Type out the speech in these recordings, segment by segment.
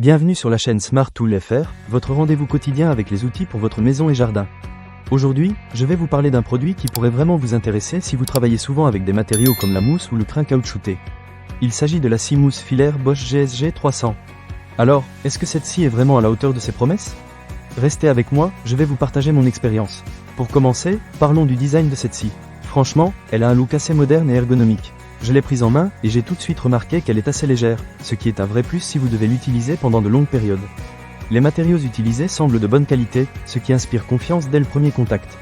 Bienvenue sur la chaîne Smart Tool FR, votre rendez-vous quotidien avec les outils pour votre maison et jardin. Aujourd'hui, je vais vous parler d'un produit qui pourrait vraiment vous intéresser si vous travaillez souvent avec des matériaux comme la mousse ou le crin caoutchouté. Il s'agit de la scie mousse filaire Bosch GSG 300. Alors, est-ce que cette scie est vraiment à la hauteur de ses promesses? Restez avec moi, je vais vous partager mon expérience. Pour commencer, parlons du design de cette scie. Franchement, elle a un look assez moderne et ergonomique. Je l'ai prise en main, et j'ai tout de suite remarqué qu'elle est assez légère, ce qui est un vrai plus si vous devez l'utiliser pendant de longues périodes. Les matériaux utilisés semblent de bonne qualité, ce qui inspire confiance dès le premier contact.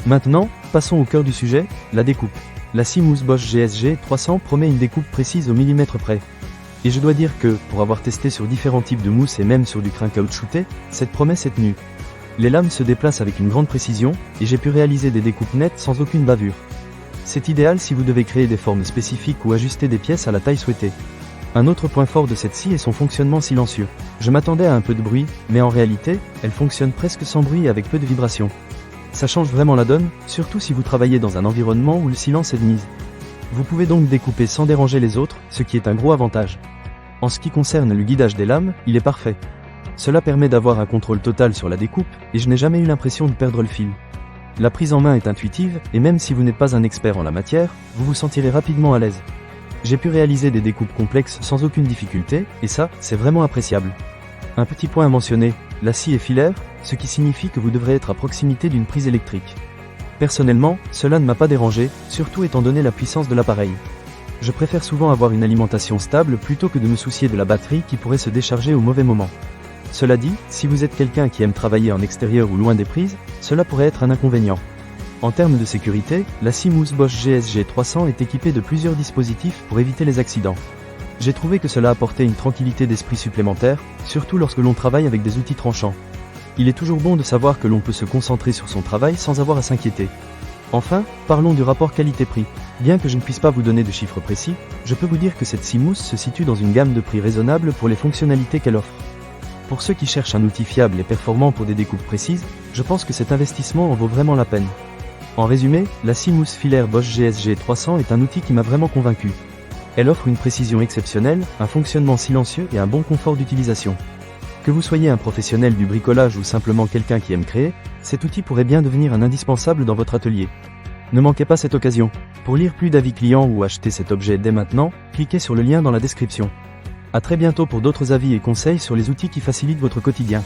Maintenant, passons au cœur du sujet, la découpe. La scie mousse Bosch GSG 300 promet une découpe précise au millimètre près. Et je dois dire que, pour avoir testé sur différents types de mousse et même sur du crin caoutchouté, cette promesse est tenue. Les lames se déplacent avec une grande précision, et j'ai pu réaliser des découpes nettes sans aucune bavure. C'est idéal si vous devez créer des formes spécifiques ou ajuster des pièces à la taille souhaitée. Un autre point fort de cette scie est son fonctionnement silencieux. Je m'attendais à un peu de bruit, mais en réalité, elle fonctionne presque sans bruit et avec peu de vibrations. Ça change vraiment la donne, surtout si vous travaillez dans un environnement où le silence est de mise. Vous pouvez donc découper sans déranger les autres, ce qui est un gros avantage. En ce qui concerne le guidage des lames, il est parfait. Cela permet d'avoir un contrôle total sur la découpe, et je n'ai jamais eu l'impression de perdre le fil. La prise en main est intuitive, et même si vous n'êtes pas un expert en la matière, vous vous sentirez rapidement à l'aise. J'ai pu réaliser des découpes complexes sans aucune difficulté, et ça, c'est vraiment appréciable. Un petit point à mentionner, la scie est filaire, ce qui signifie que vous devrez être à proximité d'une prise électrique. Personnellement, cela ne m'a pas dérangé, surtout étant donné la puissance de l'appareil. Je préfère souvent avoir une alimentation stable plutôt que de me soucier de la batterie qui pourrait se décharger au mauvais moment. Cela dit, si vous êtes quelqu'un qui aime travailler en extérieur ou loin des prises, cela pourrait être un inconvénient. En termes de sécurité, la scie mousse Bosch GSG 300 est équipée de plusieurs dispositifs pour éviter les accidents. J'ai trouvé que cela apportait une tranquillité d'esprit supplémentaire, surtout lorsque l'on travaille avec des outils tranchants. Il est toujours bon de savoir que l'on peut se concentrer sur son travail sans avoir à s'inquiéter. Enfin, parlons du rapport qualité-prix. Bien que je ne puisse pas vous donner de chiffres précis, je peux vous dire que cette scie mousse se situe dans une gamme de prix raisonnable pour les fonctionnalités qu'elle offre. Pour ceux qui cherchent un outil fiable et performant pour des découpes précises, je pense que cet investissement en vaut vraiment la peine. En résumé, la scie mousse filaire Bosch GSG 300 est un outil qui m'a vraiment convaincu. Elle offre une précision exceptionnelle, un fonctionnement silencieux et un bon confort d'utilisation. Que vous soyez un professionnel du bricolage ou simplement quelqu'un qui aime créer, cet outil pourrait bien devenir un indispensable dans votre atelier. Ne manquez pas cette occasion. Pour lire plus d'avis clients ou acheter cet objet dès maintenant, cliquez sur le lien dans la description. À très bientôt pour d'autres avis et conseils sur les outils qui facilitent votre quotidien.